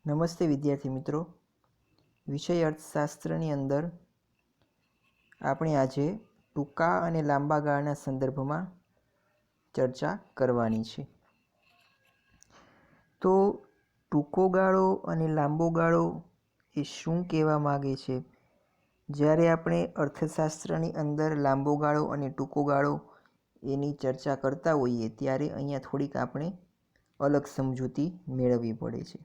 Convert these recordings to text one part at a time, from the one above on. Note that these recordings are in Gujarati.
નમસ્તે વિદ્યાર્થી મિત્રો, વિષય અર્થશાસ્ત્રની અંદર આપણે આજે ટૂંકા અને લાંબા ગાળાના સંદર્ભમાં ચર્ચા કરવાની છે. તો ટૂંકો ગાળો અને લાંબો ગાળો એ શું કહેવા માગે છે? જ્યારે આપણે અર્થશાસ્ત્રની અંદર લાંબો ગાળો અને ટૂંકો ગાળો એની ચર્ચા કરતા હોઈએ ત્યારે અહીંયા થોડીક આપણે અલગ સમજૂતી મેળવવી પડે છે.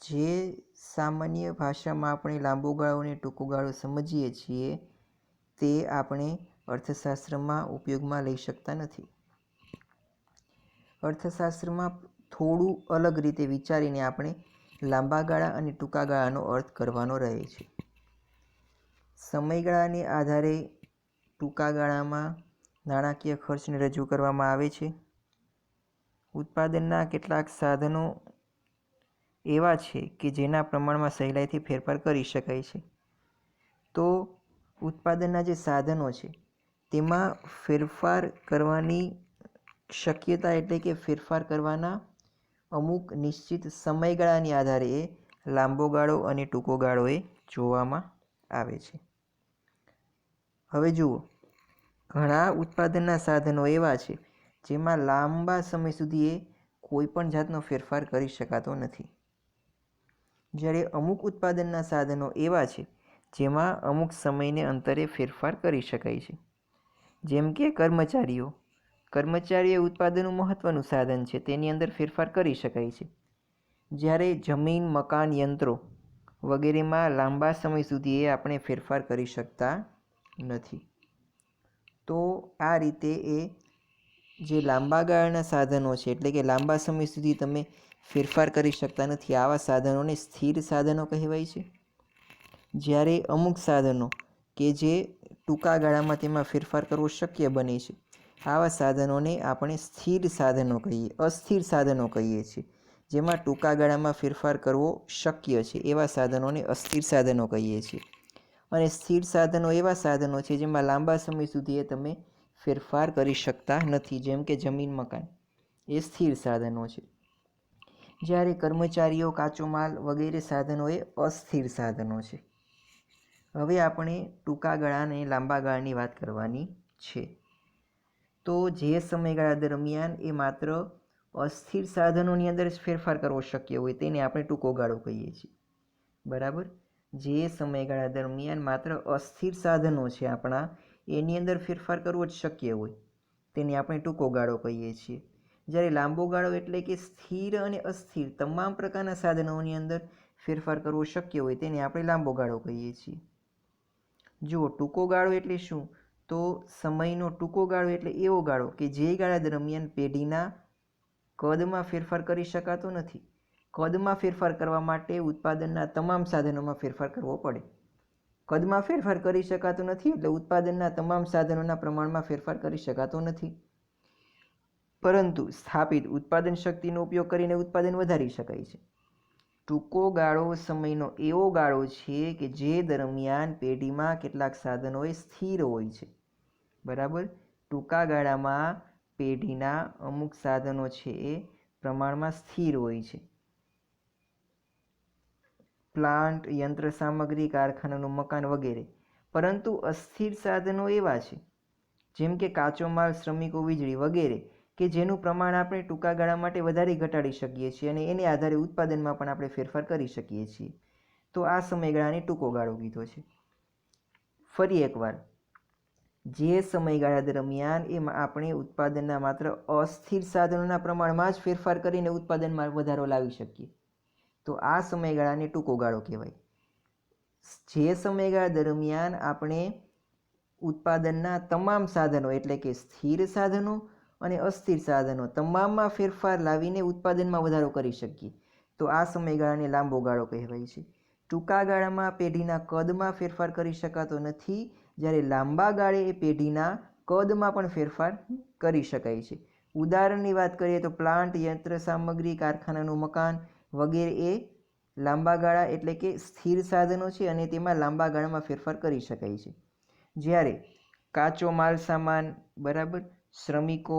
જે સામાન્ય ભાષામાં આપણે લાંબો ગાળો અને ટૂંકો ગાળો સમજીએ છીએ તે આપણે અર્થશાસ્ત્રમાં ઉપયોગમાં લઈ શકતા નથી. અર્થશાસ્ત્રમાં થોડું અલગ રીતે વિચારીને આપણે લાંબા ગાળા અને ટૂંકા ગાળાનો અર્થ કરવાનો રહે છે. સમયગાળાને આધારે ટૂંકા ગાળામાં નાણાકીય ખર્ચને રજૂ કરવામાં આવે છે. ઉત્પાદનના કેટલાક સાધનો એવા છે કે જેના પ્રમાણમાં સહેલાઈથી ફેરફાર કરી શકાય છે. તો ઉત્પાદનના જે સાધનો છે તેમાં ફેરફાર કરવાની શક્યતા એટલે કે ફેરફાર કરવાના અમુક નિશ્ચિત સમયગાળાની આધારે એ લાંબો ગાળો અને ટૂંકો ગાળો એ જોવામાં આવે છે. હવે જુઓ, ઘણા ઉત્પાદનના સાધનો એવા છે જેમાં લાંબા સમય સુધી એ કોઈ પણ જાતનો ફેરફાર કરી શકાતો નથી. જ્યારે અમુક ઉત્પાદનના સાધનો એવા છે જેમાં અમુક સમયને અંતરે ફેરફાર કરી શકાય છે. જેમ કે કર્મચારીઓ ઉત્પાદનનું મહત્ત્વનું સાધન છે, તેની અંદર ફેરફાર કરી શકાય છે. જ્યારે જમીન, મકાન, યંત્રો વગેરેમાં લાંબા સમય સુધી એ આપણે ફેરફાર કરી શકતા નથી. તો આ રીતે એ જે લાંબા ગાળાના સાધનો છે એટલે કે લાંબા સમય સુધી તમે ફેરફાર કરી શકતા નથી, આવા સાધનોને સ્થિર સાધનો કહેવાય છે. જ્યારે અમુક સાધનો કે જે ટૂંકા ગાળામાં તેમાં ફેરફાર કરવો શક્ય બને છે, આવા સાધનોને આપણે સ્થિર સાધનો અસ્થિર સાધનો કહીએ છીએ. જેમાં ટૂંકા ગાળામાં ફેરફાર કરવો શક્ય છે એવા સાધનોને અસ્થિર સાધનો કહીએ છીએ. અને સ્થિર સાધનો એવા સાધનો છે જેમાં લાંબા સમય સુધી એ તમે ફેરફાર કરી શકતા નથી, જેમ કે જમીન, મકાન એ સ્થિર સાધનો છે. જ્યારે કર્મચારીઓ, કાચો માલ વગેરે સાધનો એ અસ્થિર સાધનો છે. હવે આપણે ટૂંકા ગાળા અને લાંબા ગાળાની વાત કરવાની છે. તો જે સમયગાળા દરમિયાન એ માત્ર અસ્થિર સાધનોની અંદર જ ફેરફાર કરવો શક્ય હોય તેને આપણે ટૂંકો ગાળો કહીએ છીએ. બરાબર? જે સમયગાળા દરમિયાન માત્ર અસ્થિર સાધનો છે આપણા, એની અંદર ફેરફાર કરવો જ શક્ય હોય તેને આપણે ટૂંકો ગાળો કહીએ છીએ. જ્યારે લાંબો ગાળો એટલે કે સ્થિર અને અસ્થિર તમામ પ્રકારના સાધનોની અંદર ફેરફાર કરવો શક્ય હોય તેને આપણે લાંબો ગાળો કહીએ છીએ. જુઓ, ટૂંકો ગાળો એટલે શું? તો સમયનો ટૂંકો ગાળો એટલે એવો ગાળો કે જે ગાળા દરમિયાન પેઢીના કદમાં ફેરફાર કરી શકાતો નથી. કદમાં ફેરફાર કરવા માટે ઉત્પાદનના તમામ સાધનોમાં ફેરફાર કરવો પડે. કદમાં ફેરફાર કરી શકાતો નથી એટલે ઉત્પાદનના તમામ સાધનોના પ્રમાણમાં ફેરફાર કરી શકાતો નથી. પરંતુ સ્થાપિત ઉત્પાદન શક્તિનો ઉપયોગ કરીને ઉત્પાદન વધારી શકાય છે. ટૂંકો ગાળો સમયનો એવો ગાળો છે કે જે દરમિયાન પેઢીમાં કેટલાક સાધનો એ સ્થિર હોય છે. બરાબર? ટૂંકા ગાળામાં પેઢીના અમુક સાધનો છે એ પ્રમાણમાં સ્થિર હોય છે. પ્લાન્ટ, યંત્ર સામગ્રી, કારખાનાનું મકાન વગેરે. પરંતુ અસ્થિર સાધનો એવા છે જેમ કે કાચો માલ, શ્રમિકો, વીજળી વગેરે કે જેનું પ્રમાણ આપણે ટૂંકા ગાળા માટે વધારે ઘટાડી શકીએ છીએ અને એને આધારે ઉત્પાદનમાં પણ આપણે ફેરફાર કરી શકીએ છીએ. તો આ સમયગાળાને ટૂંકો ગાળો કીધો છે. ફરી એકવાર, જે સમયગાળા દરમિયાન એમાં આપણે ઉત્પાદનના માત્ર અસ્થિર સાધનોના પ્રમાણમાં જ ફેરફાર કરીને ઉત્પાદનમાં વધારો લાવી શકીએ, તો આ સમયગાળાને ટૂંકો ગાળો કહેવાય. જે સમયગાળા દરમિયાન આપણે ઉત્પાદનના તમામ સાધનો એટલે કે સ્થિર સાધનો અને અસ્થિર સાધનો તમામમાં ફેરફાર લાવીને ઉત્પાદનમાં વધારો કરી શકીએ, તો આ સમયગાળાને લાંબો ગાળો કહેવાય છે. ટૂંકા ગાળામાં પેઢીના કદમાં ફેરફાર કરી શકાતો નથી, જ્યારે લાંબા ગાળે એ પેઢીના કદમાં પણ ફેરફાર કરી શકાય છે. ઉદાહરણની વાત કરીએ તો પ્લાન્ટ, યંત્ર સામગ્રી, કારખાનાનું મકાન વગેરે એ લાંબા ગાળા એટલે કે સ્થિર સાધનો છે અને તેમાં લાંબા ગાળામાં ફેરફાર કરી શકાય છે. જ્યારે કાચો માલ સામાન, બરાબર, શ્રમિકો,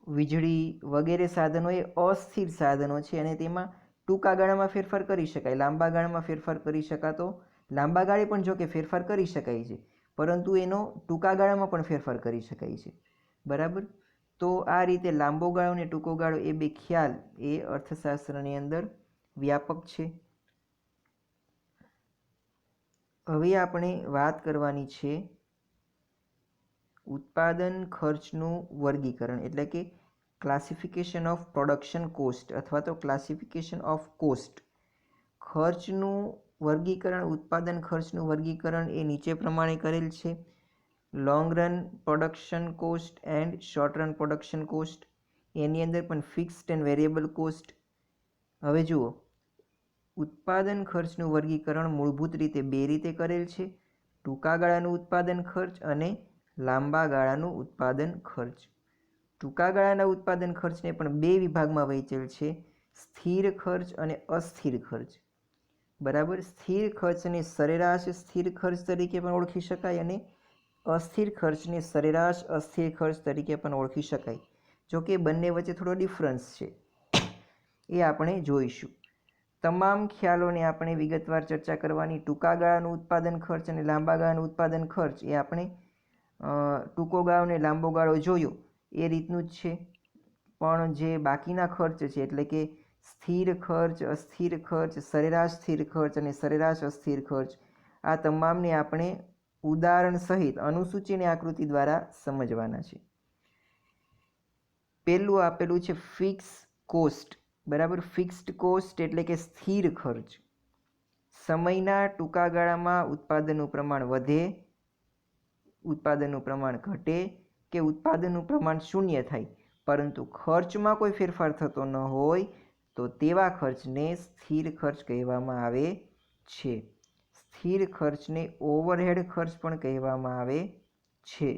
વીજળી વગેરે સાધનો એ અસ્થિર સાધનો છે અને તેમાં ટૂંકા ગાળામાં ફેરફાર કરી શકાય, લાંબા ગાળામાં ફેરફાર કરી શકાતો, લાંબા ગાળે પણ જો કે ફેરફાર કરી શકાય છે, પરંતુ એનો ટૂંકા ગાળામાં પણ ફેરફાર કરી શકાય છે. બરાબર. તો આ રીતે લાંબો ગાળો અને ટૂંકો ગાળો એ બે ખ્યાલ એ અર્થશાસ્ત્રની અંદર વ્યાપક છે. હવે આપણે વાત કરવાની છે ઉત્પાદન ખર્ચનું વર્ગીકરણ, એટલે કે ક્લાસિફિકેશન ઓફ પ્રોડક્શન કોસ્ટ અથવા તો ક્લાસિફિકેશન ઓફ કોસ્ટ. ખર્ચનું વર્ગીકરણ, ઉત્પાદન ખર્ચનું વર્ગીકરણ એ નીચે પ્રમાણે કરેલ છે: long run production cost and short run production cost. એની અંદર પણ ફિક્સ્ડ એન્ડ વેરિયેબલ કોસ્ટ. હવે જુઓ, ઉત્પાદન ખર્ચનું વર્ગીકરણ મૂળભૂત રીતે બે રીતે કરેલ છે: ટૂંકા ગાળાનું ઉત્પાદન ખર્ચ અને લાંબા ગાળાનું ઉત્પાદન ખર્ચ. ટૂંકા ગાળાના ઉત્પાદન ખર્ચને પણ બે વિભાગમાં વહેંચેલ છે: સ્થિર ખર્ચ અને અસ્થિર ખર્ચ. બરાબર. સ્થિર ખર્ચને સરેરાશ સ્થિર ખર્ચ તરીકે પણ ઓળખી શકાય અને અસ્થિર ખર્ચને સરેરાશ અસ્થિર ખર્ચ તરીકે પણ ઓળખી શકાય. જો કે બંને વચ્ચે થોડો ડિફરન્સ છે, એ આપણે જોઈશું. તમામ ખ્યાલોને આપણે વિગતવાર ચર્ચા કરવાની. ટૂંકા ગાળાનું ઉત્પાદન ખર્ચ અને લાંબા ગાળાનું ઉત્પાદન ખર્ચ એ આપણે ટૂંકો ગાળો અને લાંબો ગાળો જોયો એ રીતનું જ છે. પણ જે બાકીના ખર્ચ છે, એટલે કે સ્થિર ખર્ચ, અસ્થિર ખર્ચ, સરેરાશ સ્થિર ખર્ચ અને સરેરાશ અસ્થિર ખર્ચ, આ તમામને આપણે ઉદાહરણ સહિત અનુસૂચિ અને આકૃતિ દ્વારા સમજવાના છે. પહેલું આપેલું છે ફિક્સ કોસ્ટ. બરાબર. ફિક્સ્ડ કોસ્ટ એટલે કે સ્થિર ખર્ચ. સમયના ટૂંકા ગાળામાં ઉત્પાદનનું પ્રમાણ વધે, ઉત્પાદનનું પ્રમાણ ઘટે કે ઉત્પાદનનું પ્રમાણ શૂન્ય થાય, પરંતુ ખર્ચમાં કોઈ ફેરફાર થતો ન હોય તો તેવા ખર્ચને સ્થિર ખર્ચ કહેવામાં આવે છે. સ્થિર ખર્ચને ઓવરહેડ ખર્ચ પણ કહેવામાં આવે છે.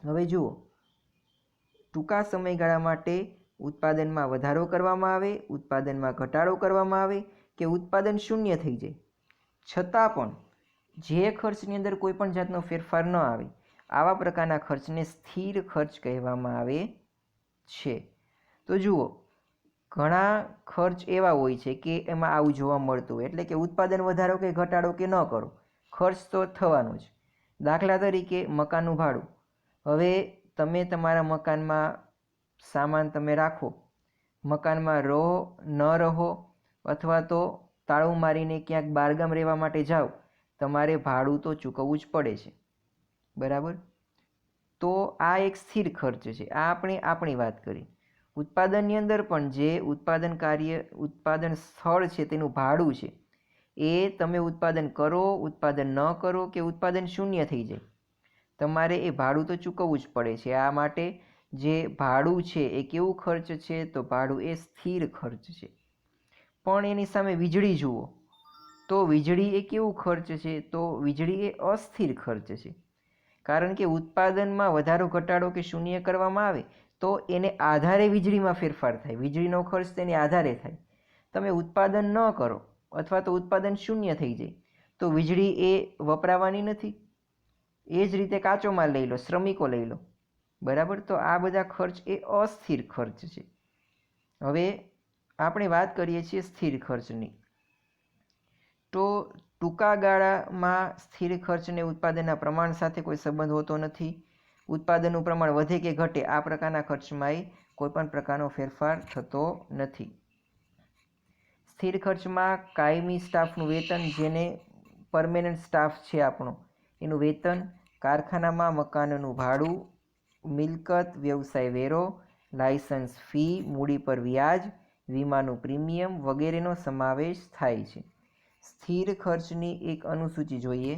હવે જુઓ, ટૂંકા સમયગાળા માટે ઉત્પાદનમાં વધારો કરવામાં આવે, ઉત્પાદનમાં ઘટાડો કરવામાં આવે કે ઉત્પાદન શૂન્ય થઈ જાય, છતાં પણ જે ખર્ચની અંદર કોઈ પણ જાતનો ફેરફાર ન આવે, આવા પ્રકારના ખર્ચને સ્થિર ખર્ચ કહેવામાં આવે છે. તો જુઓ, ઘણા ખર્ચ એવા હોય છે કે એમાં આવું જોવા મળતું હોય, એટલે કે ઉત્પાદન વધારો કે ઘટાડો કે ન કરો, ખર્ચ તો થવાનો જ. દાખલા તરીકે મકાનનું ભાડું. હવે તમે તમારા મકાનમાં સામાન તમે રાખો, મકાનમાં રહો ન રહો, અથવા તો તાળું મારીને ક્યાંક બહારગામ રહેવા માટે જાઓ, તમારે ભાડું તો ચૂકવવું જ પડે છે. બરાબર. તો આ એક સ્થિર ખર્ચ છે. આ આપણે આપણી વાત કરી. ઉત્પાદનની અંદર પણ જે ઉત્પાદન સ્થળ છે તેનું ભાડું છે, એ તમે ઉત્પાદન કરો, ઉત્પાદન ન કરો કે ઉત્પાદન શૂન્ય થઈ જાય, તમારે એ ભાડું તો ચૂકવવું જ પડે છે. આ માટે જે ભાડું છે એ કેવું ખર્ચ છે? તો ભાડું એ સ્થિર ખર્ચ છે. પણ એની સામે વીજળી જુઓ, તો વીજળી એ કેવું ખર્ચ છે? તો વીજળી એ અસ્થિર ખર્ચ છે. કારણ કે ઉત્પાદનમાં વધારો ઘટાડો કે શૂન્ય કરવામાં આવે તો એને આધારે વીજળીમાં ફેરફાર થાય, વીજળીનો ખર્ચ તેને આધારે થાય. તમે ઉત્પાદન ન કરો અથવા તો ઉત્પાદન શૂન્ય થઈ જાય તો વીજળી એ વપરાવાની નથી. એ જ રીતે કાચો માલ લઈ લો, શ્રમિકો લઈ લો. બરાબર. તો આ બધા ખર્ચ એ અસ્થિર ખર્ચ છે. હવે આપણે વાત કરીએ છીએ સ્થિર ખર્ચની. તો ટૂંકા ગાળામાં સ્થિર ખર્ચને ઉત્પાદનના પ્રમાણ સાથે કોઈ સંબંધ હોતો નથી. ઉત્પાદનનું પ્રમાણ વધે કે ઘટે, આ પ્રકારના ખર્ચમાં કોઈ પણ પ્રકારનો ફેરફાર થતો નથી. સ્થિર ખર્ચમાં કાયમી સ્ટાફનું વેતન, જેને પરમેનન્ટ સ્ટાફ છે આપણો, એનું વેતન, કારખાનામાં મકાનનું ભાડું, મિલકત વ્યવસાય વેરો, લાયસન્સ ફી, મૂડી પર વ્યાજ, વીમાનું પ્રીમિયમ વગેરેનો સમાવેશ થાય છે. સ્થિર ખર્ચની એક અનુસૂચિ જોઈએ.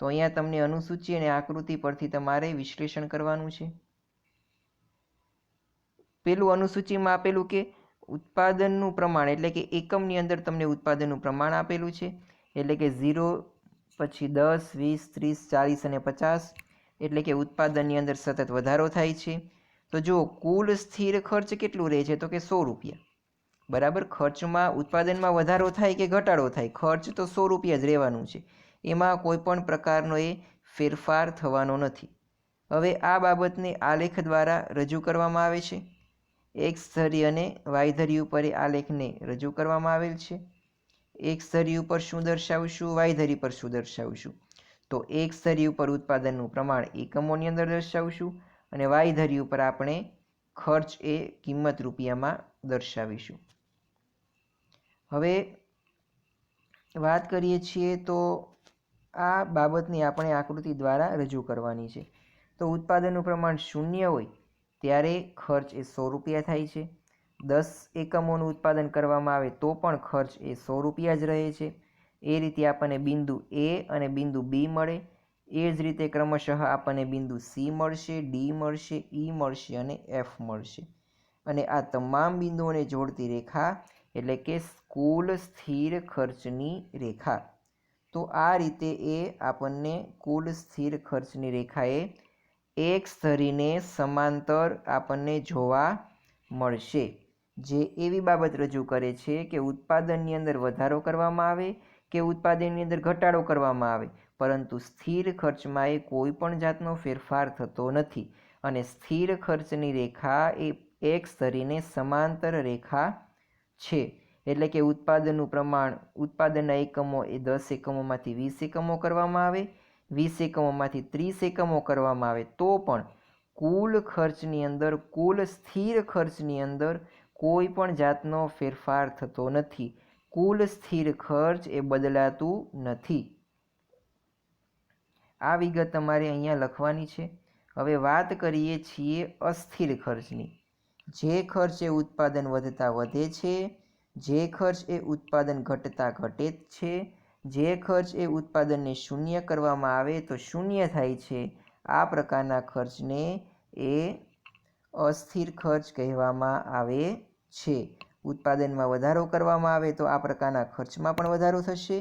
તો અહીંયા તમને અનુસૂચિ અને આકૃતિ પરથી તમારે વિશ્લેષણ કરવાનું છે. પેલું અનુસૂચિમાં આપેલું કે ઉત્પાદનનું પ્રમાણ, એટલે કે એકમની અંદર તમને ઉત્પાદનનું પ્રમાણ આપેલું છે, એટલે કે 0, પછી 10, 20, 30, 40 અને 50, એટલે કે ઉત્પાદનની અંદર સતત વધારો થાય છે. તો જુઓ, કુલ સ્થિર ખર્ચ કેટલું રહે છે? તો કે 100 રૂપિયા. બરાબર. ખર્ચમાં ઉત્પાદનમાં વધારો થાય કે ઘટાડો થાય, ખર્ચ તો 100 રૂપિયા જ રહેવાનું છે. એમાં કોઈ પણ પ્રકારનો એ ફેરફાર થવાનો નથી. હવે આ બાબતને આલેખ દ્વારા રજૂ કરવામાં આવે છે. એક્સ ધરી અને વાય ધરી ઉપર આ લેખને રજૂ કરવામાં આવેલ છે. એક્સ ધરી ઉપર શું દર્શાવશું, વાય ધરી પર શું દર્શાવશું? તો એક્સ ધરી ઉપર ઉત્પાદનનું પ્રમાણ એકમોની અંદર દર્શાવશું અને વાય ધરી ઉપર આપણે ખર્ચ એ કિંમત રૂપિયામાં દર્શાવીશું. હવે વાત કરીએ છીએ તો આ બાબતની આપણે આકૃતિ દ્વારા રજૂ કરવાની છે. તો ઉત્પાદનનું પ્રમાણ 0 હોય ત્યારે ખર્ચ એ 100 રૂપિયા થાય છે. 10 એકમોનું ઉત્પાદન કરવામાં આવે તો પણ ખર્ચ એ 100 રૂપિયા જ રહે છે. એ રીતે આપણને બિંદુ એ અને બિંદુ બી મળે. એ જ રીતે ક્રમશઃ આપણને બિંદુ સી મળશે, ડી મળશે, ઈ મળશે અને એફ મળશે. અને આ તમામ બિંદુઓને જોડતી રેખા એટલે કે કુલ સ્થિર ખર્ચની રેખા. તો આ રીતે એ આપણને કુલ સ્થિર ખર્ચની રેખાએ એક્સ ધરીને સમાંતર આપણને જોવા મળશે, જે એવી બાબત રજૂ કરે છે કે ઉત્પાદનની અંદર વધારો કરવામાં આવે કે ઉત્પાદનની અંદર ઘટાડો કરવામાં આવે, પરંતુ સ્થિર ખર્ચમાં એ કોઈ પણ જાતનો ફેરફાર થતો નથી અને સ્થિર ખર્ચની રેખા એ એક્સ ધરીને સમાંતર રેખા છે. એટલે કે ઉત્પાદનનું પ્રમાણ, ઉત્પાદનના એકમો એ 10 એકમોમાંથી 20 એકમો કરવામાં આવે, 20 એકમોમાંથી 30 એકમો કરવામાં આવે તો પણ કુલ ખર્ચની અંદર, કુલ સ્થિર ખર્ચની અંદર કોઈ પણ જાતનો ફેરફાર થતો નથી. કુલ સ્થિર ખર્ચ એ બદલાતું નથી. આ વિગત તમારે અહીંયા લખવાની છે. હવે વાત કરીએ છીએ અસ્થિર ખર્ચની. જે ખર્ચ એ ઉત્પાદન વધતા વધે છે, જે ખર્ચ એ ઉત્પાદન ઘટતા ઘટે છે, જે ખર્ચ એ ઉત્પાદનને શૂન્ય કરવામાં આવે તો શૂન્ય થાય છે, આ પ્રકારના ખર્ચને એ અસ્થિર ખર્ચ કહેવામાં આવે છે. ઉત્પાદનમાં વધારો કરવામાં આવે તો આ પ્રકારના ખર્ચમાં પણ વધારો થશે,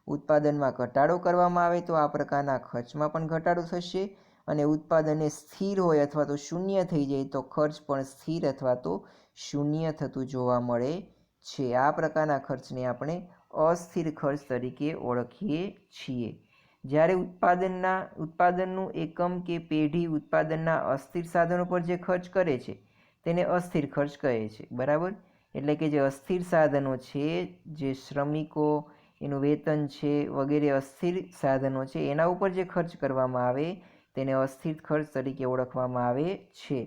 ઉત્પાદનમાં ઘટાડો કરવામાં આવે તો આ પ્રકારના ખર્ચમાં પણ ઘટાડો થશે અને ઉત્પાદન એ સ્થિર હોય અથવા તો શૂન્ય થઈ જાય તો ખર્ચ પણ સ્થિર અથવા તો શૂન્ય થતું જોવા મળે છે. આ પ્રકારના ખર્ચને આપણે અસ્થિર ખર્ચ તરીકે ઓળખીએ છીએ. જ્યારે ઉત્પાદનનું એકમ કે પેઢી ઉત્પાદનના અસ્થિર સાધનો પર જે ખર્ચ કરે છે તેને અસ્થિર ખર્ચ કહે છે. બરાબર? એટલે કે જે અસ્થિર સાધનો છે, જે શ્રમિકો, એનું વેતન છે વગેરે અસ્થિર સાધનો છે, એના ઉપર જે ખર્ચ કરવામાં આવે તેને અસ્થિર ખર્ચ તરીકે ઓળખવામાં આવે છે.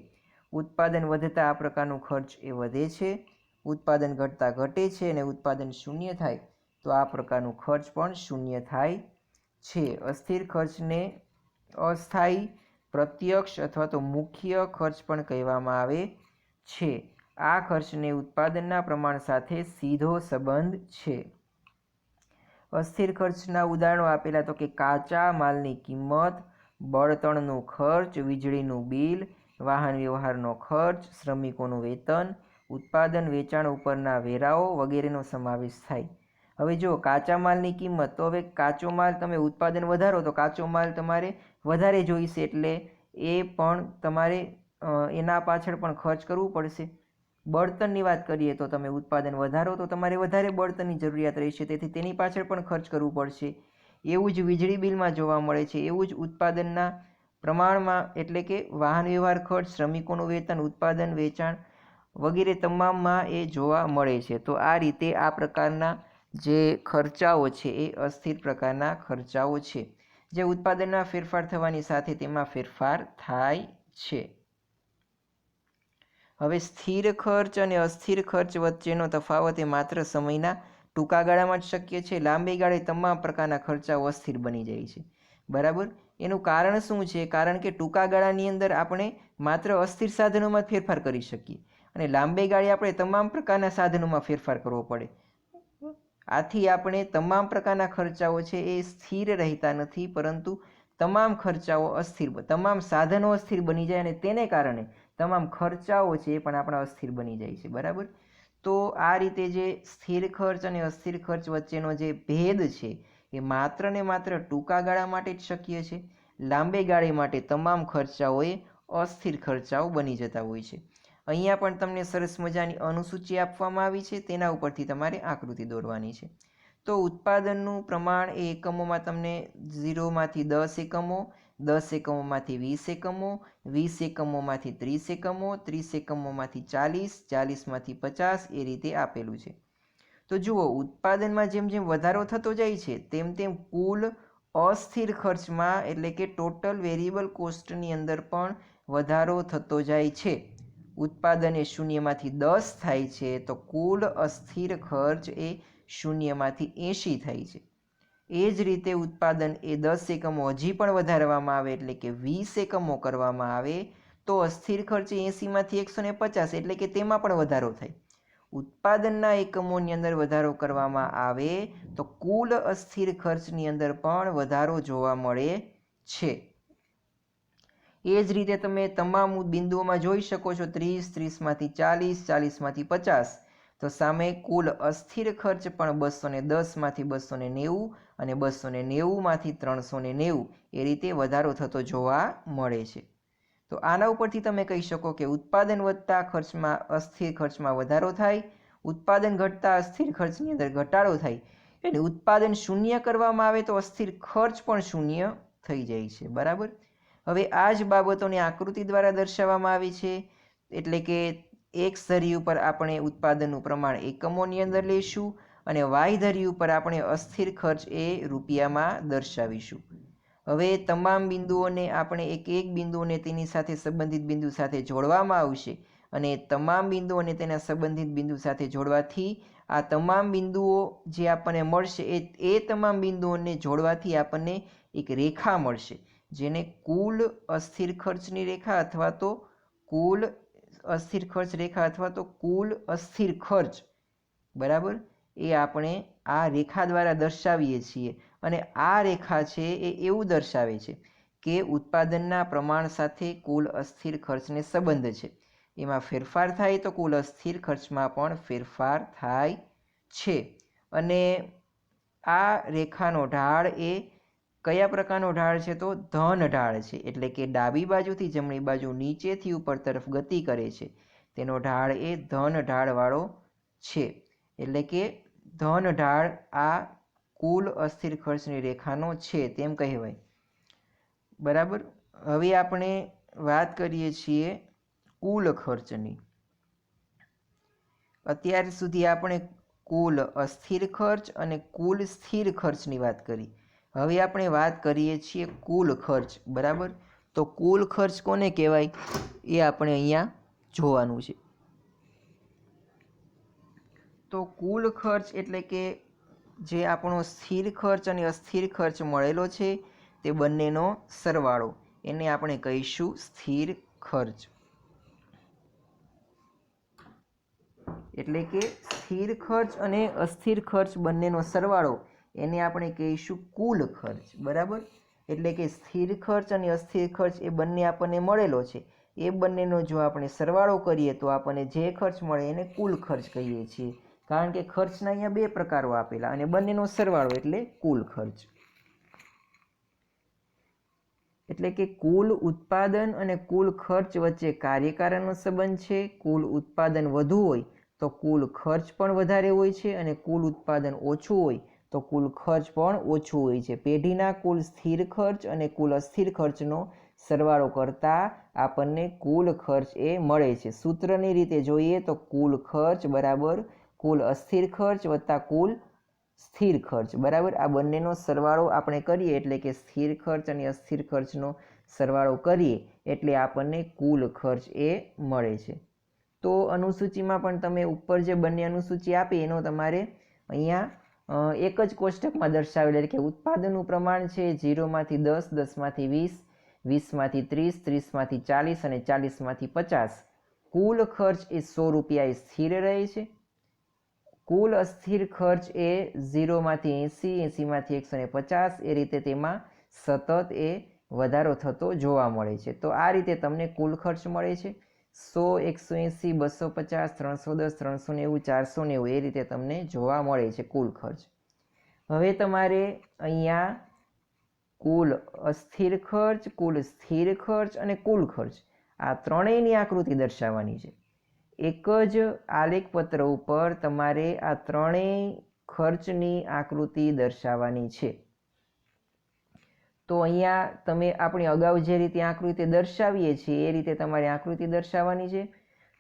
ઉત્પાદન વધતા આ પ્રકારનું ખર્ચ એ વધે છે, ઉત્પાદન ઘટતા ઘટે છે અને ઉત્પાદન શૂન્ય થાય તો આ પ્રકારનું ખર્ચ પણ શૂન્ય થાય છે. અસ્થિર ખર્ચને અસ્થાયી, પ્રત્યક્ષ અથવા તો મુખ્ય ખર્ચ પણ કહેવામાં આવે છે. આ ખર્ચને ઉત્પાદનના પ્રમાણ સાથે સીધો સંબંધ છે. અસ્થિર ખર્ચના ઉદાહરણો આપેલા તો કે કાચા માલની કિંમત, બળતણનો ખર્ચ, વીજળીનું બિલ, વાહન વ્યવહારનો ખર્ચ, શ્રમિકોનું વેતન, ઉત્પાદન વેચાણ ઉપરના વેરાઓ વગેરેનો સમાવેશ થાય. હવે જો કાચા માલની કિંમત, તો હવે કાચો માલ તમે ઉત્પાદન વધારો તો કાચો માલ તમારે વધારે જોઈશે એટલે એ પણ તમારે એના પાછળ પણ ખર્ચ કરવું પડશે. બળતણની વાત કરીએ તો તમે ઉત્પાદન વધારો તો તમારે વધારે બળતણની જરૂરિયાત રહેશે, તેથી તેની પાછળ પણ ખર્ચ કરવું પડશે. એવું જ વીજળી બિલમાં જોવા મળે છે. એવું જ ઉત્પાદનના પ્રમાણમાં એટલે કે વાહન વ્યવહાર ખર્ચ, શ્રમિકોનું વેતન, ઉત્પાદન વેચાણ વગેરે તમામમાં એ જોવા મળે છે. તો આ રીતે આ પ્રકારના જે ખર્ચાઓ છે એ અસ્થિર પ્રકારના ખર્ચાઓ છે, જે ઉત્પાદનના ફેરફાર થવાની સાથે તેમાં ફેરફાર થાય છે. હવે સ્થિર ખર્ચ અને અસ્થિર ખર્ચ વચ્ચેનો તફાવત એ માત્ર સમયના ટૂંકા ગાળામાં જ શક્ય છે. લાંબી ગાળે તમામ પ્રકારના ખર્ચાઓ અસ્થિર બની જાય છે. બરાબર? એનું કારણ શું છે? કારણ કે ટૂંકા ગાળાની અંદર આપણે માત્ર અસ્થિર સાધનોમાં ફેરફાર કરી શકીએ અને લાંબી ગાળે આપણે તમામ પ્રકારના સાધનોમાં ફેરફાર કરવો પડે. આથી આપણે તમામ પ્રકારના ખર્ચાઓ છે એ સ્થિર રહેતા નથી, પરંતુ તમામ ખર્ચાઓ અસ્થિર, તમામ સાધનો અસ્થિર બની જાય અને તેને કારણે તમામ ખર્ચાઓ છે એ પણ આપણા અસ્થિર બની જાય છે. બરાબર? તો આ રીતે જે સ્થિર ખર્ચ અને અસ્થિર ખર્ચ વચ્ચેનો જે ભેદ છે એ માત્ર ને માત્ર ટૂંકા ગાળા માટે જ શક્ય છે. લાંબે ગાળે માટે તમામ ખર્ચાઓ એ અસ્થિર ખર્ચાઓ બની જતા હોય છે. અહીંયા પણ તમને સરસ મજાની અનુસૂચિ આપવામાં આવી છે, તેના ઉપરથી તમારે આકૃતિ દોરવાની છે. તો ઉત્પાદનનું પ્રમાણ એ એકમોમાં તમને 0 માંથી 10 એકમો, 10 એકમોમાંથી 20 એકમો, 20 એકમોમાંથી 30 એકમો, 30 એકમોમાંથી 40, 40માંથી 50 એ રીતે આપેલું છે. તો જુઓ, ઉત્પાદનમાં જેમ જેમ વધારો થતો જાય છે તેમ તેમ કુલ અસ્થિર ખર્ચમાં એટલે કે ટોટલ વેરિયેબલ કોસ્ટની અંદર પણ વધારો થતો જાય છે. ઉત્પાદન એ 0માંથી 10 થાય છે તો કુલ અસ્થિર ખર્ચ એ 0માંથી 80 થાય છે. એ જ રીતે ઉત્પાદન એ 10 એકમો હજી પણ વધારવામાં આવે એટલે કે 20 એકમો કરવામાં આવે તો અસ્થિર ખર્ચ 80માંથી 150 એટલે કે તેમાં પણ વધારો થાય. ઉત્પાદનના એકમોની અંદર વધારો કરવામાં આવે તો કુલ અસ્થિર ખર્ચની અંદર પણ વધારો જોવા મળે છે. એ જ રીતે તમે તમામ બિંદુઓમાં જોઈ શકો છો 30, 30માંથી 40, 40માંથી 50 તો સામે કુલ અસ્થિર ખર્ચ પણ 210માંથી 290 અને 290માંથી 390 એ રીતે વધારો થતો જોવા મળે છે. તો આના ઉપરથી તમે કહી શકો કે ઉત્પાદન વધતા ખર્ચમાં અસ્થિર ખર્ચમાં વધારો થાય, ઉત્પાદન ઘટતા અસ્થિર ખર્ચની અંદર ઘટાડો થાય. એટલે ઉત્પાદન શૂન્ય કરવામાં આવે તો અસ્થિર ખર્ચ પણ શૂન્ય થઈ જાય છે. બરાબર. હવે આ જ બાબતોને આકૃતિ દ્વારા દર્શાવવામાં આવી છે. એટલે કે એક્સ ધરી ઉપર આપણે ઉત્પાદનનું પ્રમાણ એકમોની અંદર લઈશું અને વાય ધરી ઉપર આપણે અસ્થિર ખર્ચ એ રૂપિયામાં દર્શાવીશું. હવે તમામ બિંદુઓને આપણે એક એક બિંદુઓને તેની સાથે સંબંધિત બિંદુ સાથે જોડવામાં આવશે અને તમામ બિંદુઓને તેના સંબંધિત બિંદુ સાથે જોડવાથી આ તમામ બિંદુઓ જે આપણને મળશે એ તમામ બિંદુઓને જોડવાથી આપણને એક રેખા મળશે જેને કુલ અસ્થિર ખર્ચની રેખા અથવા તો કુલ અસ્થિર ખર્ચ રેખા અથવા તો કુલ અસ્થિર ખર્ચ, બરાબર, એ આપણે આ રેખા દ્વારા દર્શાવીએ છીએ. અને આ રેખા છે એ એવું દર્શાવે છે કે ઉત્પાદનના પ્રમાણ સાથે કુલ અસ્થિર ખર્ચને સંબંધ છે. એમાં ફેરફાર થાય તો કુલ અસ્થિર ખર્ચમાં પણ ફેરફાર થાય છે. અને આ રેખાનો ઢાળ એ કયા પ્રકારનો ઢાળ છે તો ધન ઢાળ છે. એટલે કે ડાબી બાજુથી જમણી બાજુ નીચેથી ઉપર તરફ ગતિ કરે છે તેનો ઢાળ એ ધન ઢાળવાળો છે. એટલે કે ધન ઢાળ આ કુલ અસ્થિર ખર્ચની રેખાનો છે તેમ કહેવાય. બરાબર. હવે આપણે વાત કરીએ છીએ કુલ ખર્ચની. અત્યાર સુધી આપણે કુલ અસ્થિર ખર્ચ અને કુલ સ્થિર ખર્ચની વાત કરી. હવે આપણે વાત કરીએ છીએ કુલ ખર્ચ. બરાબર. તો કુલ ખર્ચ કોને કહેવાય એ આપણે અહીંયા જોવાનું છે. તો કુલ ખર્ચ એટલે કે જે આપણો સ્થિર ખર્ચ અને અસ્થિર ખર્ચ મળેલો છે તે બંનેનો સરવાળો, એને આપણે કહીશું સ્થિર ખર્ચ. એટલે કે સ્થિર ખર્ચ અને અસ્થિર ખર્ચ બંનેનો સરવાળો એને આપણે કહીશું કુલ ખર્ચ. બરાબર. એટલે કે સ્થિર ખર્ચ અને અસ્થિર ખર્ચ એ બંને આપણને મળેલો છે એ બંનેનો જો આપણે સરવાળો કરીએ તો આપણને જે ખર્ચ મળે એને કુલ ખર્ચ કહીએ છીએ. કારણ કે ખર્ચના અહીંયા બે પ્રકારો આપેલા અને બંનેનો સરવાળો એટલે કુલ ખર્ચ. એટલે કે કુલ ઉત્પાદન અને કુલ ખર્ચ વચ્ચે કાર્યકારણનો સંબંધ છે. કુલ ઉત્પાદન વધુ હોય તો કુલ ખર્ચ પણ વધારે હોય છે અને કુલ ઉત્પાદન ઓછું હોય તો કુલ ખર્ચ પણ ઓછું હોય છે. પેઢીના કુલ સ્થિર ખર્ચ અને કુલ અસ્થિર ખર્ચનો સરવાળો કરતાં આપણને કુલ ખર્ચ એ મળે છે. સૂત્રની રીતે જોઈએ તો કુલ ખર્ચ બરાબર કુલ અસ્થિર ખર્ચ વત્તા કુલ સ્થિર ખર્ચ. બરાબર. આ બંનેનો સરવાળો આપણે કરીએ એટલે કે સ્થિર ખર્ચ અને અસ્થિર ખર્ચનો સરવાળો કરીએ એટલે આપણને કુલ ખર્ચ એ મળે છે. તો અનુસૂચિમાં પણ તમે ઉપર જે બંને અનુસૂચિ આપી એનો તમારે અહીંયા એક જ કોષ્ટકમાં દર્શાવેલ એટલે કે ઉત્પાદનનું પ્રમાણ છે 0માંથી 10, 10માંથી 20, 20માંથી 30, 30માંથી 40 અને 40માંથી 50. કુલ ખર્ચ એ 100 રૂપિયા એ સ્થિર રહે છે. કુલ અસ્થિર ખર્ચ એ 0માંથી 80, 80માંથી 150 એ રીતે તેમાં સતત એ વધારો થતો જોવા મળે છે. તો આ રીતે તમને કુલ ખર્ચ મળે છે. 100, 180, 250, 310, 390, 490 એ રીતે તમને જોવા મળે છે કુલ ખર્ચ. હવે તમારે અહીંયા કુલ અસ્થિર ખર્ચ, કુલ સ્થિર ખર્ચ અને કુલ ખર્ચ આ ત્રણેયની આકૃતિ દર્શાવવાની છે. એક જ આલેખપત્ર ઉપર તમારે આ ત્રણેય ખર્ચની આકૃતિ દર્શાવવાની છે. તો અહીંયા તમે આપણી અગાઉ જે રીતે આકૃતિ દર્શાવીએ છીએ એ રીતે તમારે આકૃતિ દર્શાવવાની છે.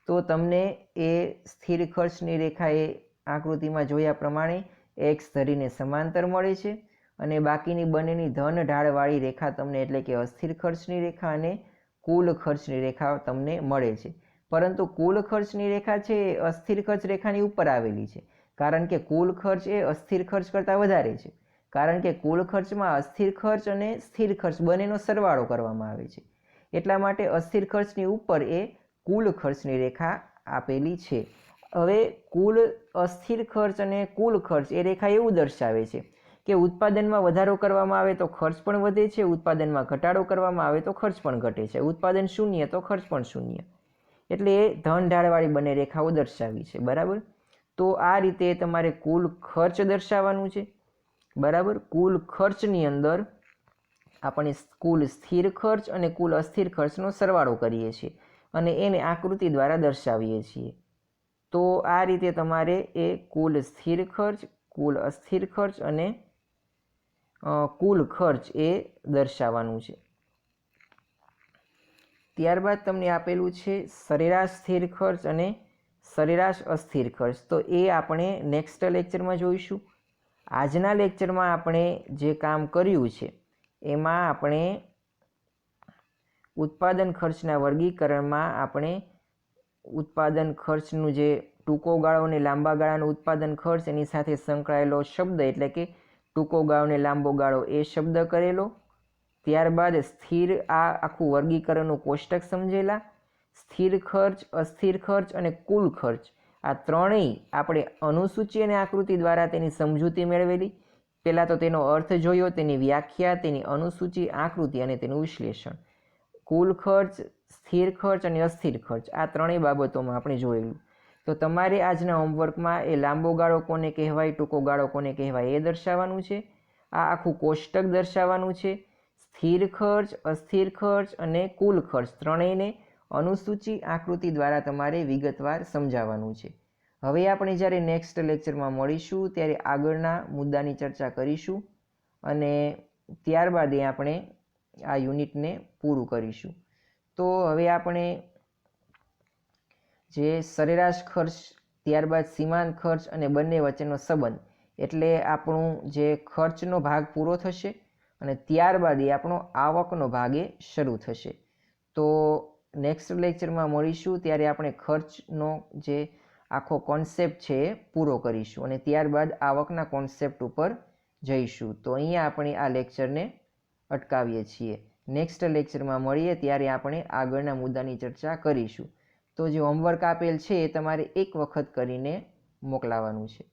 તો તમને એ સ્થિર ખર્ચની રેખા એ આકૃતિમાં જોયા પ્રમાણે એક્સ ધરીને સમાંતર મળે છે અને બાકીની બંનેની ધન ઢાળવાળી રેખા તમને એટલે કે અસ્થિર ખર્ચની રેખા અને કુલ ખર્ચની રેખા તમને મળે છે. પરંતુ કુલ ખર્ચની રેખા છે એ અસ્થિર ખર્ચ રેખાની ઉપર આવેલી છે, કારણ કે કુલ ખર્ચ એ અસ્થિર ખર્ચ કરતાં વધારે છે, કારણ કે કુલ ખર્ચમાં અસ્થિર ખર્ચ અને સ્થિર ખર્ચ બંનેનો સરવાળો કરવામાં આવે છે. એટલા માટે અસ્થિર ખર્ચની ઉપર એ કુલ ખર્ચની રેખા આપેલી છે. હવે કુલ અસ્થિર ખર્ચ અને કુલ ખર્ચ એ રેખા એવું દર્શાવે છે કે ઉત્પાદનમાં વધારો કરવામાં આવે તો ખર્ચ પણ વધે છે, ઉત્પાદનમાં ઘટાડો કરવામાં આવે તો ખર્ચ પણ ઘટે છે, ઉત્પાદન શૂન્ય તો ખર્ચ પણ શૂન્ય. એટલે એ ધન ઢાળવાળી બંને રેખાઓ દર્શાવી છે. બરાબર. તો આ રીતે તમારે કુલ ખર્ચ દર્શાવવાનું છે. બરાબર. કુલ ખર્ચની અંદર આપણે કુલ સ્થિર ખર્ચ અને કુલ અસ્થિર ખર્ચનો સરવાળો કરીએ છીએ અને એને આકૃતિ દ્વારા દર્શાવીએ છીએ. તો આ રીતે તમારે એ કુલ સ્થિર ખર્ચ, કુલ અસ્થિર ખર્ચ અને કુલ ખર્ચ એ દર્શાવવાનું છે. ત્યારબાદ તમને આપેલું છે સરેરાશ સ્થિર ખર્ચ અને સરેરાશ અસ્થિર ખર્ચ. તો એ આપણે નેક્સ્ટ લેક્ચરમાં જોઈશું. આજના લેક્ચરમાં આપણે જે કામ કર્યું છે એમાં આપણે ઉત્પાદન ખર્ચના વર્ગીકરણમાં આપણે ઉત્પાદન ખર્ચનું જે ટૂંકો ગાળો અને લાંબા ગાળાનો ઉત્પાદન ખર્ચ એની સાથે સંકળાયેલો શબ્દ એટલે કે ટૂંકો ગાળો અને લાંબો ગાળો એ શબ્દ કરેલો. ત્યારબાદ સ્થિર આ આખું વર્ગીકરણનું કોષ્ટક સમજેલા. સ્થિર ખર્ચ, અસ્થિર ખર્ચ અને કુલ ખર્ચ આ ત્રણેય આપણે અનુસૂચિ અને આકૃતિ દ્વારા તેની સમજૂતી મેળવેલી. પહેલાં તો તેનો અર્થ જોયો, તેની વ્યાખ્યા, તેની અનુસૂચિ, આકૃતિ અને તેનું વિશ્લેષણ. કુલ ખર્ચ, સ્થિર ખર્ચ અને અસ્થિર ખર્ચ આ ત્રણેય બાબતોમાં આપણે જોયેલું. તો તમારે આજના હોમવર્કમાં એ લાંબો ગાળો કોને કહેવાય, ટૂંકો ગાળો કોને કહેવાય એ દર્શાવવાનું છે. આ આખું કોષ્ટક દર્શાવવાનું છે. સ્થિર ખર્ચ, અસ્થિર ખર્ચ અને કુલ ખર્ચ ત્રણેયને અનુસૂચિ, આકૃતિ દ્વારા તમારે વિગતવાર સમજાવવાનું છે. હવે આપણે જ્યારે નેક્સ્ટ લેક્ચરમાં મળીશું ત્યારે આગળના મુદ્દાની ચર્ચા કરીશું અને ત્યારબાદ આપણે આ યુનિટને પૂરું કરીશું. તો હવે આપણે જે સરેરાશ ખર્ચ, ત્યારબાદ સીમાંત ખર્ચ અને બંને વચ્ચેનો સંબંધ એટલે આપણું જે ખર્ચનો ભાગ પૂરો થશે અને ત્યારબાદ એ આપણો આવકનો ભાગ એ શરૂ થશે. તો નેક્સ્ટ લેક્ચરમાં મળીશું ત્યારે આપણે ખર્ચનો જે આખો કોન્સેપ્ટ છે એ પૂરો કરીશું અને ત્યારબાદ આવકના કોન્સેપ્ટ ઉપર જઈશું. તો અહીંયા આપણે આ લેક્ચરને અટકાવીએ છીએ. નેક્સ્ટ લેક્ચરમાં મળીએ ત્યારે આપણે આગળના મુદ્દાની ચર્ચા કરીશું. તો જે હોમવર્ક આપેલ છે એ તમારે એક વખત કરીને મોકલાવવાનું છે.